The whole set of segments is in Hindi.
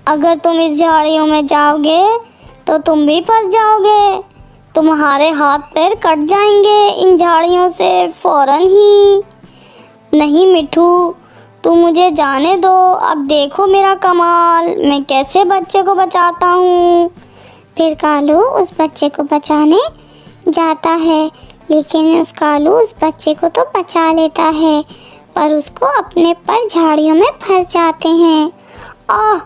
अगर तुम इस झाड़ियों में जाओगे तो तुम भी फंस जाओगे। तुम्हारे हाथ पैर कट जाएंगे इन झाड़ियों से फौरन ही। नहीं मिठू, तुम मुझे जाने दो। अब देखो मेरा कमाल, मैं कैसे बच्चे को बचाता हूँ। फिर कालू उस बच्चे को बचाने जाता है, लेकिन कालू उस बच्चे को तो बचा लेता है, पर उसको अपने पर झाड़ियों में फंस जाते हैं। आह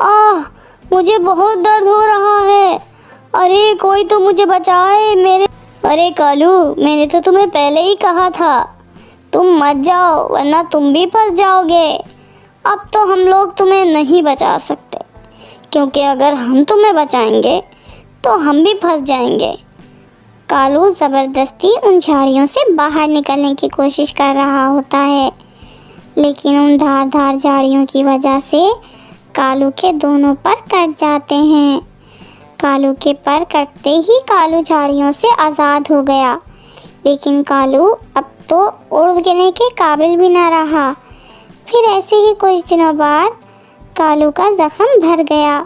आह, मुझे बहुत दर्द हो रहा है। अरे कोई तो मुझे बचाए मेरे। अरे कालू, मैंने तो तुम्हें पहले ही कहा था तुम मत जाओ, वरना तुम भी फंस जाओगे। अब तो हम लोग तुम्हें नहीं बचा सकते, क्योंकि अगर हम तुम्हें बचाएंगे तो हम भी फंस जाएंगे। कालू ज़बरदस्ती उन झाड़ियों से बाहर निकलने की कोशिश कर रहा होता है, लेकिन उन धारदार झाड़ियों की वजह से कालू के दोनों पर कट जाते हैं। कालू के पर कटते ही कालू झाड़ियों से आज़ाद हो गया, लेकिन कालू अब तो उड़ने के काबिल भी ना रहा। फिर ऐसे ही कुछ दिनों बाद कालू का ज़ख्म भर गया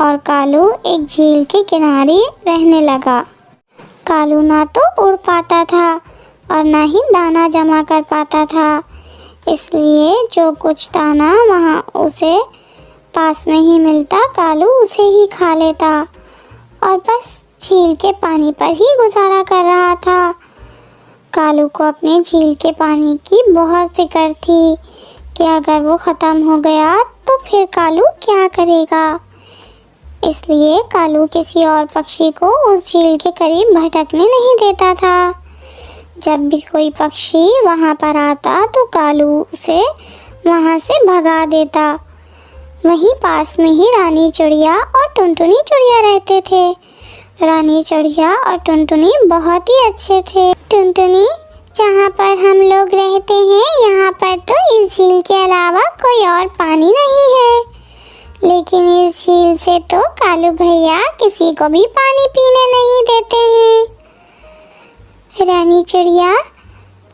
और कालू एक झील के किनारे रहने लगा। कालू ना तो उड़ पाता था और ना ही दाना जमा कर पाता था, इसलिए जो कुछ दाना वहाँ उसे पास में ही मिलता कालू उसे ही खा लेता और बस झील के पानी पर ही गुजारा कर रहा था। कालू को अपने झील के पानी की बहुत फिक्र थी कि अगर वो ख़त्म हो गया तो फिर कालू क्या करेगा। इसलिए कालू किसी और पक्षी को उस झील के करीब भटकने नहीं देता था। जब भी कोई पक्षी वहाँ पर आता तो कालू उसे वहाँ से भगा देता। वहीं पास में ही रानी चिड़िया और टुनटुनी चिड़िया रहते थे। रानी चिड़िया और टुनटुनी बहुत ही अच्छे थे। टुनटुनी, जहाँ पर हम लोग रहते हैं यहाँ पर तो इस झील के अलावा कोई और पानी नहीं है, लेकिन इस झील से तो कालू भैया किसी को भी पानी पीने नहीं देते हैं। रानी चिड़िया,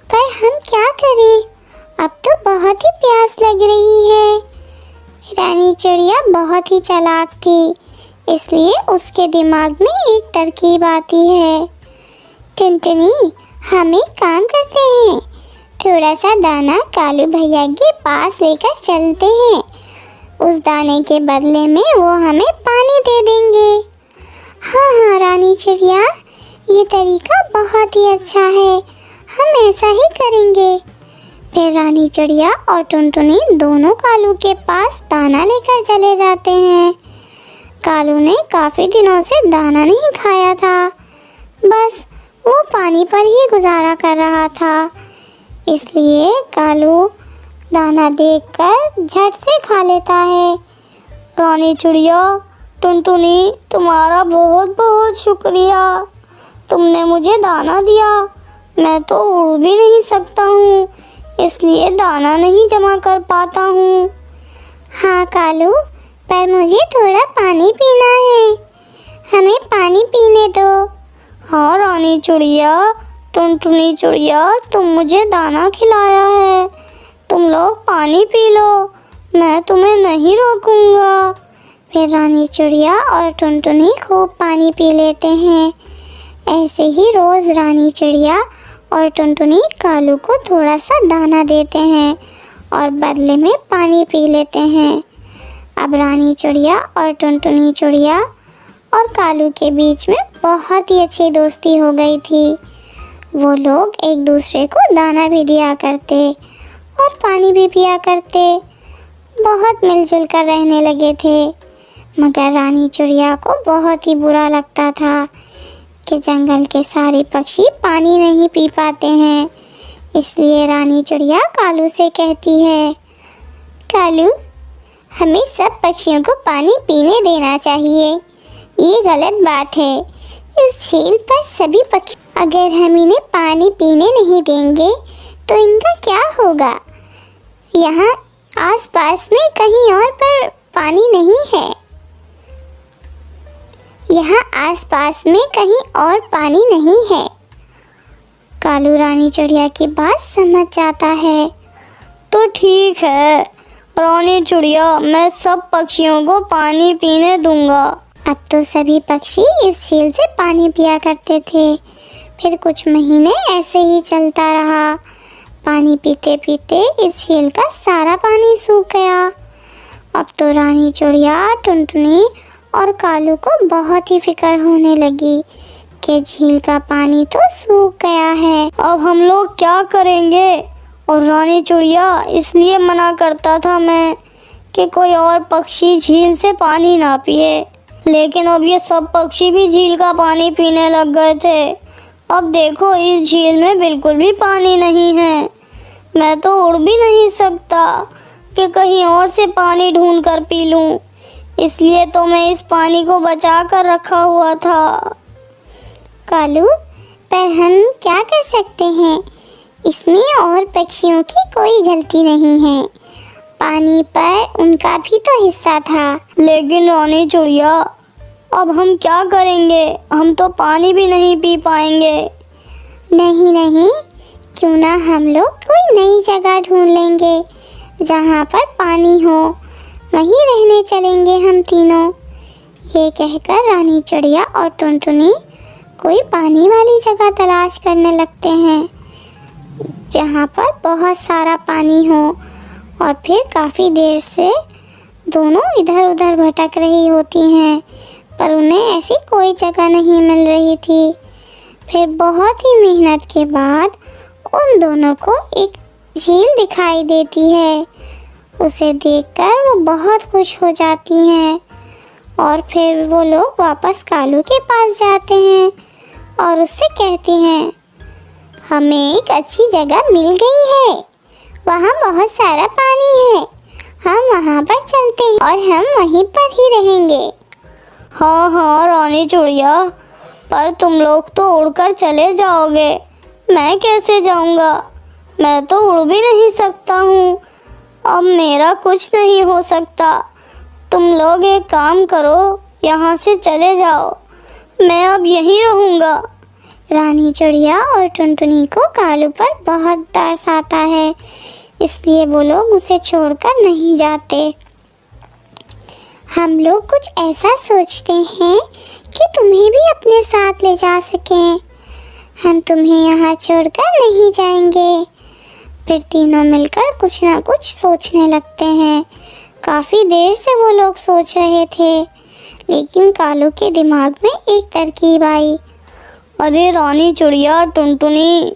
पर हम क्या करें, अब तो बहुत ही प्यास लग रही है। रानी चिड़िया बहुत ही चालाक थी, इसलिए उसके दिमाग में एक तरकीब आती है। टुनटुनी, हम एक काम करते हैं, थोड़ा सा दाना कालू भैया के पास लेकर चलते हैं। उस दाने के बदले में वो हमें पानी दे देंगे। हाँ हाँ रानी चिड़िया, ये तरीका बहुत ही अच्छा है, हम ऐसा ही करेंगे। फिर रानी चिड़िया और टुनटुनी दोनों कालू के पास दाना लेकर चले जाते हैं। कालू ने काफ़ी दिनों से दाना नहीं खाया था, बस वो पानी पर ही गुजारा कर रहा था, इसलिए कालू दाना देखकर झट से खा लेता है। रानी चिड़िया, टुनटुनी, तुम्हारा बहुत बहुत शुक्रिया, तुमने मुझे दाना दिया। मैं तो उड़ भी नहीं सकता हूँ, इसलिए दाना नहीं जमा कर पाता हूँ। हाँ कालू, पर मुझे थोड़ा पानी पीना है, हमें पानी पीने दो। हाँ रानी चिड़िया, टुनटुनी चिड़िया, तुम मुझे दाना खिलाया है, तुम लोग पानी पी लो, मैं तुम्हें नहीं रोकूंगा। फिर रानी चिड़िया और टुनटुनी खूब पानी पी लेते हैं। ऐसे ही रोज़ रानी चिड़िया और टुनटुनी कालू को थोड़ा सा दाना देते हैं और बदले में पानी पी लेते हैं। अब रानी चिड़िया और टुनटुनी चिड़िया और कालू के बीच में बहुत ही अच्छी दोस्ती हो गई थी। वो लोग एक दूसरे को दाना भी दिया करते और पानी भी पिया करते, बहुत मिलजुल कर रहने लगे थे। मगर रानी चिड़िया को बहुत ही बुरा लगता था कि जंगल के सारे पक्षी पानी नहीं पी पाते हैं, इसलिए रानी चिड़िया कालू से कहती है, कालू, हमें सब पक्षियों को पानी पीने देना चाहिए, ये गलत बात है। इस झील पर सभी पक्षी, अगर हम इन्हें पानी पीने नहीं देंगे तो इनका क्या होगा। यहाँ आसपास में कहीं और पर पानी नहीं है, यहाँ आसपास में कहीं और पानी नहीं है। कालू रानी चिड़िया की बात समझ जाता है। तो ठीक है, रानी चिड़िया, मैं सब पक्षियों को पानी पीने दूंगा। अब तो सभी पक्षी इस झील से पानी पिया करते थे। फिर कुछ महीने ऐसे ही चलता रहा। पानी पीते पीते इस झील का सारा पानी सूख गया। अब तो रानी चिड़िया, टुनटुनी और कालू को बहुत ही फिक्र होने लगी कि झील का पानी तो सूख गया है। अब हम लोग क्या करेंगे? और रानी चिड़िया, इसलिए मना करता था मैं कि कोई और पक्षी झील से पानी ना पिए, लेकिन अब ये सब पक्षी भी झील का पानी पीने लग गए थे। अब देखो, इस झील में बिल्कुल भी पानी नहीं है। मैं तो उड़ भी नहीं सकता कि कहीं और से पानी ढूंढ कर पी लूं। इसलिए तो मैं इस पानी को बचा कर रखा हुआ था। कालू, पर हम क्या कर सकते हैं? इसमें और पक्षियों की कोई गलती नहीं है। पानी पर उनका भी तो हिस्सा था। लेकिन रानी चिड़िया, अब हम क्या करेंगे? हम तो पानी भी नहीं पी पाएंगे। नहीं नहीं, क्यों ना हम लोग कोई नई जगह ढूंढ लेंगे जहाँ पर पानी हो। वहीं रहने चलेंगे हम तीनों। ये कहकर रानी चिड़िया और टुनटुनी कोई पानी वाली जगह तलाश करने लगते हैं जहाँ पर बहुत सारा पानी हो। और फिर काफ़ी देर से दोनों इधर उधर भटक रही होती हैं, पर उन्हें ऐसी कोई जगह नहीं मिल रही थी। फिर बहुत ही मेहनत के बाद उन दोनों को एक झील दिखाई देती है। उसे देखकर वो बहुत खुश हो जाती हैं और फिर वो लोग वापस कालू के पास जाते हैं और उससे कहते हैं, हमें एक अच्छी जगह मिल गई है। वहाँ बहुत सारा पानी है। हम वहाँ पर चलते हैं और हम वहीं पर ही रहेंगे। हाँ हाँ रानी चिड़िया, पर तुम लोग तो उड़कर चले जाओगे। मैं कैसे जाऊँगा? मैं तो उड़ भी नहीं सकता हूँ। अब मेरा कुछ नहीं हो सकता। तुम लोग एक काम करो, यहाँ से चले जाओ। मैं अब यहीं रहूँगा। रानी चिड़िया और टुनटुनी को कालू पर बहुत तरस आता है, इसलिए वो लोग उसे छोड़कर नहीं जाते। हम लोग कुछ ऐसा सोचते हैं कि तुम्हें भी अपने साथ ले जा सकें। हम तुम्हें यहाँ छोड़कर नहीं जाएंगे। फिर तीनों मिलकर कुछ ना कुछ सोचने लगते हैं। काफ़ी देर से वो लोग सोच रहे थे, लेकिन कालू के दिमाग में एक तरकीब आई। अरे रानी चिड़िया, टुनटुनी,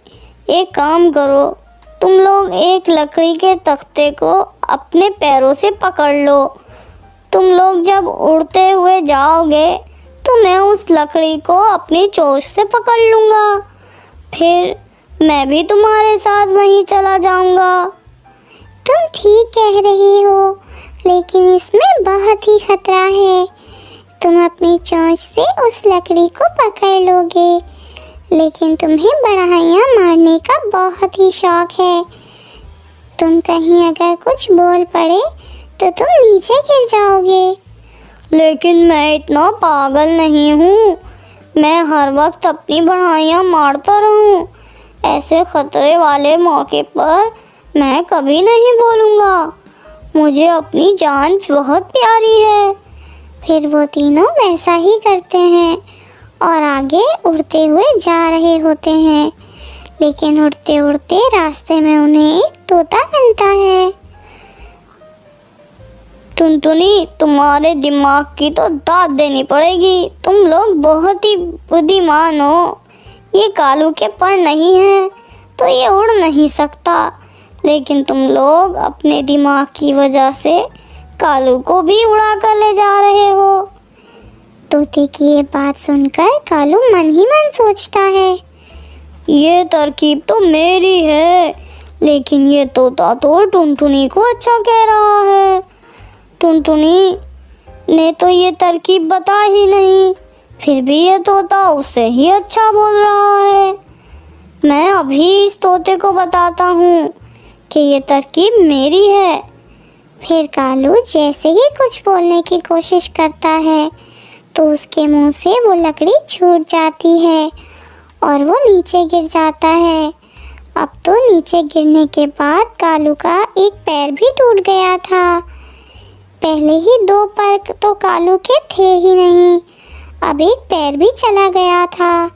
एक काम करो। तुम लोग एक लकड़ी के तख्ते को अपने पैरों से पकड़ लो। तुम लोग जब उड़ते हुए जाओगे तो मैं उस लकड़ी को अपनी चोंच से पकड़ लूँगा। फिर मैं भी तुम्हारे साथ वहीं चला जाऊँगा। तुम ठीक कह रही हो, लेकिन इसमें बहुत ही खतरा है। तुम अपनी चोंच से उस लकड़ी को पकड़ लोगे, लेकिन तुम्हें बढ़ाइयाँ मारने का बहुत ही शौक है। तुम कहीं अगर कुछ बोल पड़े तो तुम नीचे गिर जाओगे। लेकिन मैं इतना पागल नहीं हूँ। मैं हर वक्त अपनी बढ़ाइयाँ मारता रहूँ। ऐसे खतरे वाले मौके पर मैं कभी नहीं बोलूँगा। मुझे अपनी जान बहुत प्यारी है। फिर वो तीनों वैसा ही करते हैं और आगे उड़ते हुए जा रहे होते हैं। लेकिन उड़ते उड़ते रास्ते में उन्हें एक तोता मिलता है। टुनटुनी, तुम्हारे दिमाग की तो दाद देनी पड़ेगी। तुम लोग बहुत ही बुद्धिमान हो। ये कालू के पर नहीं है तो ये उड़ नहीं सकता, लेकिन तुम लोग अपने दिमाग की वजह से कालू को भी उड़ा कर ले जा रहे हो। तोते की ये बात सुनकर कालू मन ही मन सोचता है, ये तरकीब तो मेरी है, लेकिन ये तोता तो टुनटुनी को अच्छा कह रहा है। टुनटुनी ने तो ये तरकीब बता ही नहीं, फिर भी ये तोता उससे ही अच्छा बोल रहा है। मैं अभी इस तोते को बताता हूँ कि ये तरकीब मेरी है। फिर कालू जैसे ही कुछ बोलने की कोशिश करता है तो उसके मुंह से वो लकड़ी छूट जाती है और वो नीचे गिर जाता है अब तो नीचे गिरने के बाद कालू का एक पैर भी टूट गया था। पहले ही 2 पैर तो कालू के थे ही नहीं, अब एक पैर भी चला गया था।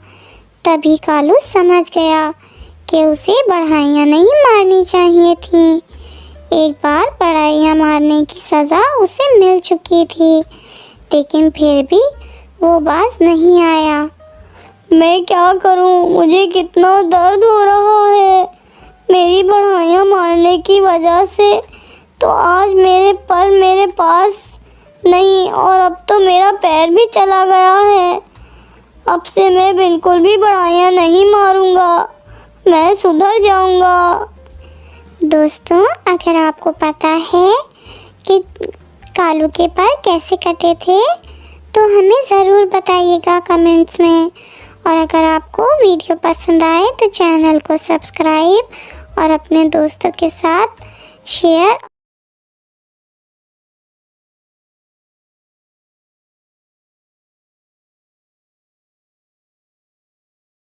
तभी कालू समझ गया कि उसे बढ़ाइयाँ नहीं मारनी चाहिए थी। एक बार बढ़ाइयाँ मारने की सज़ा उसे मिल चुकी थी, लेकिन फिर भी वो बाज नहीं आया। मैं क्या करूं? मुझे कितना दर्द हो रहा है। मेरी बढ़ाइयाँ मारने की वजह से तो आज मेरे पर मेरे पास नहीं, और अब तो मेरा पैर भी चला गया है। अब से मैं बिल्कुल भी बढ़ाइयाँ नहीं मारूंगा, मैं सुधर जाऊंगा। दोस्तों, अगर आपको पता है कि कालू के पैर कैसे कटे थे तो हमें ज़रूर बताइएगा कमेंट्स में। और अगर आपको वीडियो पसंद आए तो चैनल को सब्सक्राइब और अपने दोस्तों के साथ शेयर